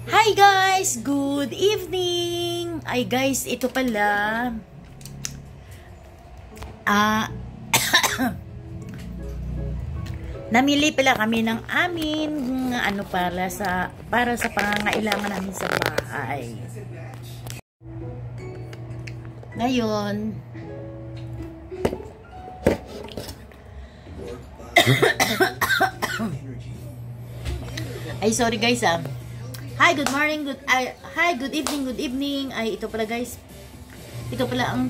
Hi guys! Good evening! Ay guys, ito pala namili pala kami ng amin para sa pangangailangan namin sa bahay. Ngayon ay sorry guys hi, good morning, good evening. Ay, ito pala guys. Ito pala ang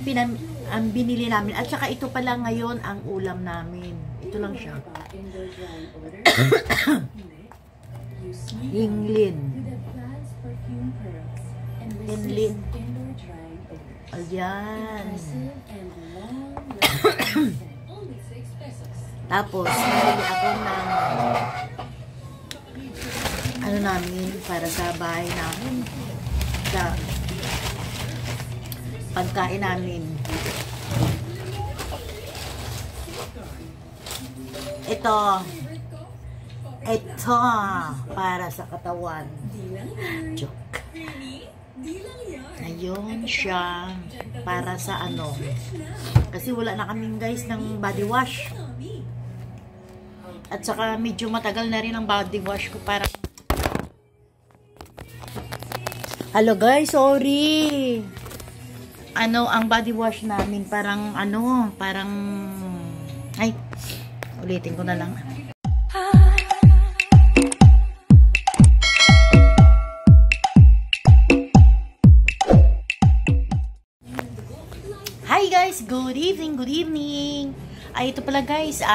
binili namin. At saka ito pala ngayon ang ulam namin. Ito lang siya. Hinglin. Hinglin. Ayan. Tapos, nabili ako ng namin para sa bahay namin, sa pagkain namin. Ito para sa katawan. Joke. Ayun siya para sa kasi wala na kaming guys ng body wash. At saka medyo matagal na rin ang body wash ko para hello guys, sorry. Ang body wash namin parang ay, ulitin ko na lang. Hi guys, good evening. Ay, ito pala guys,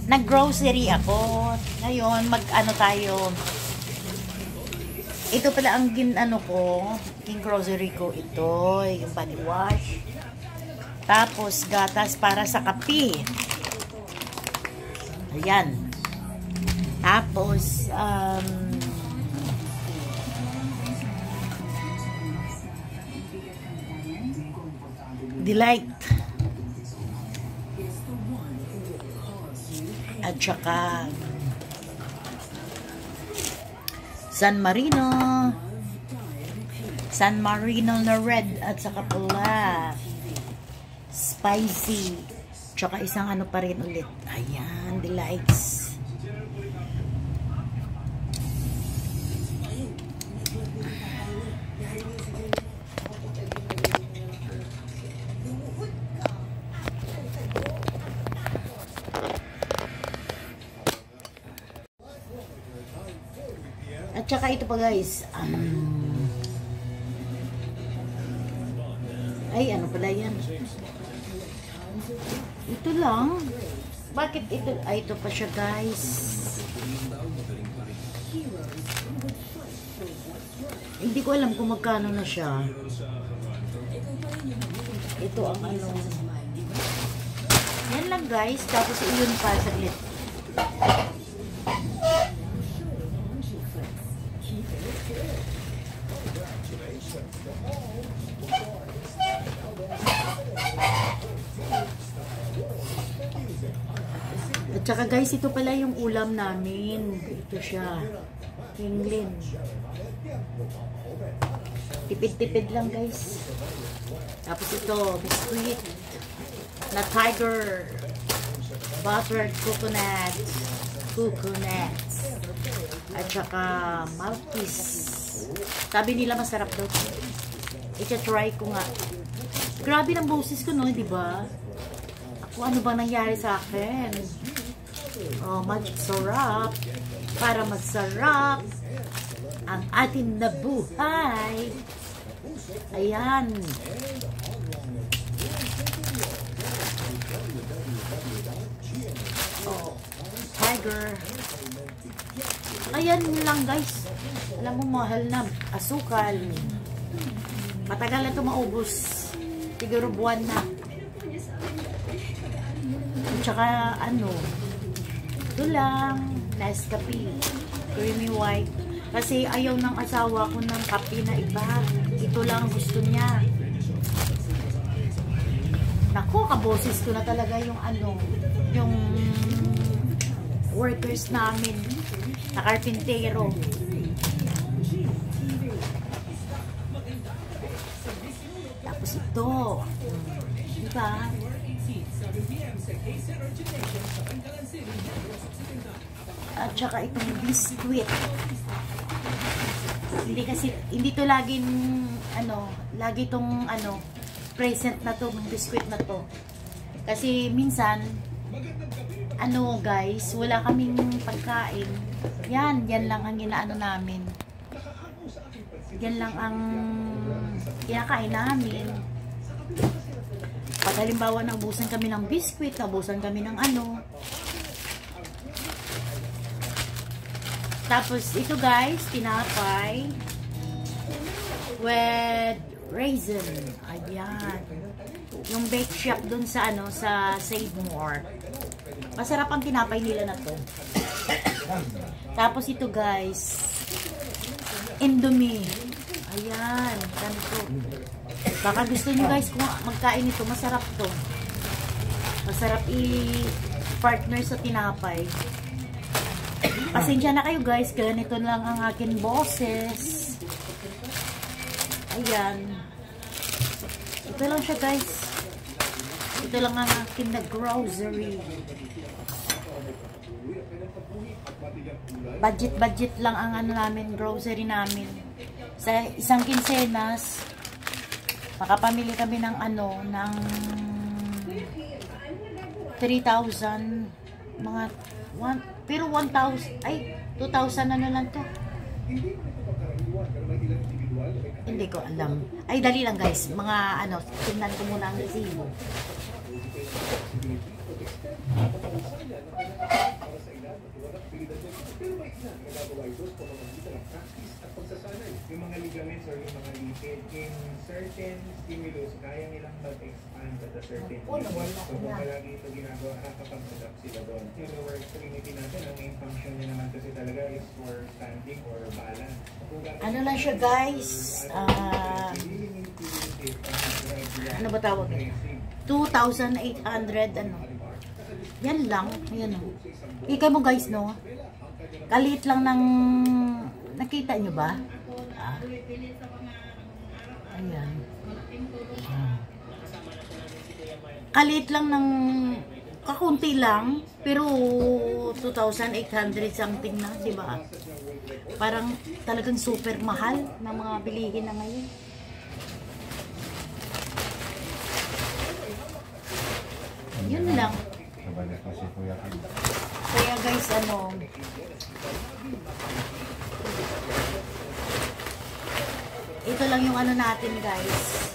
nag-grocery ako. Ngayon, tayo. Ito pala ang yung grocery ko. Ito, yung body wash. Tapos, gatas para sa kape. Ayan. Tapos, Delight. At saka San Marino na red at saka pula spicy, tsaka isang pa rin ulit. Ayan, Delights. At saka ito pa guys, ay pala yan, ito lang. Bakit ito? Ay, ito pa siya guys. Hindi ko alam kung magkano na siya. Ito ang yan lang guys. Tapos iyon pa saglit. At saka guys, ito pala yung ulam namin. Ito siya. Hinglin. Tipid-tipid lang guys. Tapos ito, biscuit na Tiger. Buttered coconuts. At saka Maltese. Sabi nila masarap daw. I-try ko nga. Grabe ng boses ko, no? Diba? Ako, ano ba nangyari sa akin? Oh, magic sarap. Para masarap ang atin na buhay. Ayan. Oh, Tiger. Ayan lang guys. Alam mo, mahal na asukal. Matagal na ito maubos. Siguro buwan na. At saka ito lang, Nescafe, creamy white. Kasi ayaw ng asawa ko ng kape na iba. Ito lang gusto niya. Naku, kaboses ko na talaga yung yung workers namin na karpintero. Tapos ito. Diba? At saka itong biscuit. Hindi to laging, lagi itong, present na to, biscuit na to. Kasi minsan, guys, wala kaming pagkain. Yan lang ang inaano namin. Yan lang ang kinakain namin. Pag halimbawa naubusan kami ng biscuit, naubusan kami ng Tapos ito guys, tinapay with raisin. Ayan. Yung bake shop dun sa sa Save More. Masarap ang tinapay nila na to. Tapos ito guys, Indomie. Ayan, ganito. Baka gusto nyo guys kung magkain ito, masarap to. Masarap i-partner sa tinapay. Pasensya na kayo guys, ganito lang ang akin boses. Ayan. Ito lang siya guys. Ito lang ang akin na grocery. Budget lang ang namin, grocery namin. Sa isang kinsenas, makapamili kami ng ng 3,000 mga pero 1,000 ay 2,000 lang to. Hindi ko alam. Ay dali lang guys, mga tingnan ko muna ang resibo. Yung mga ligaments or yung mga lipid in certain stimulus, kaya nilang mag-expand at a certain level. So kung palagi ito ginagawa, nakakapag-adapt sila doon. Yung lower extremity natin, ang main function niya naman kasi talaga is for standing or balance. Lang siya guys? Ano ba tawag ito? 2,800 Yan lang. Ayan o. Ika mo guys no? Kalit lang ng nakita nyo ba? Ayan. Kalit lang ng kakunti lang pero 2,800 something na, di ba? Parang talagang super mahal ng mga bilihin na ngayon. Yun lang. Kaya guys, ito lang yung natin guys.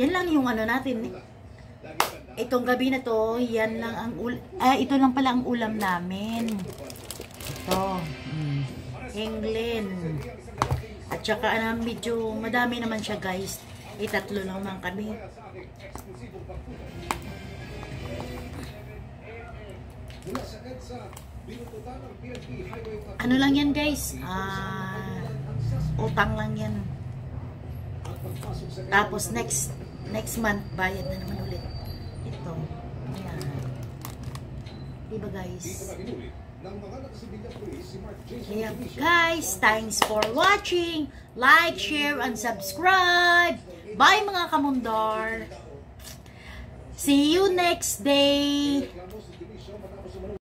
Yan lang yung natin. Itong gabi na to, yan lang ang ito lang pala ang ulam namin. Ito. Englyn. At saka medyo madami naman siya guys. Itatlo lang man kami. Lang yan guys? Utang lang yan. Tapos next month bayad na naman ulit. Ito. Ayan. Diba guys? Kaya guys, thanks for watching. Like, share, and subscribe. Bye mga kamundar. See you next day.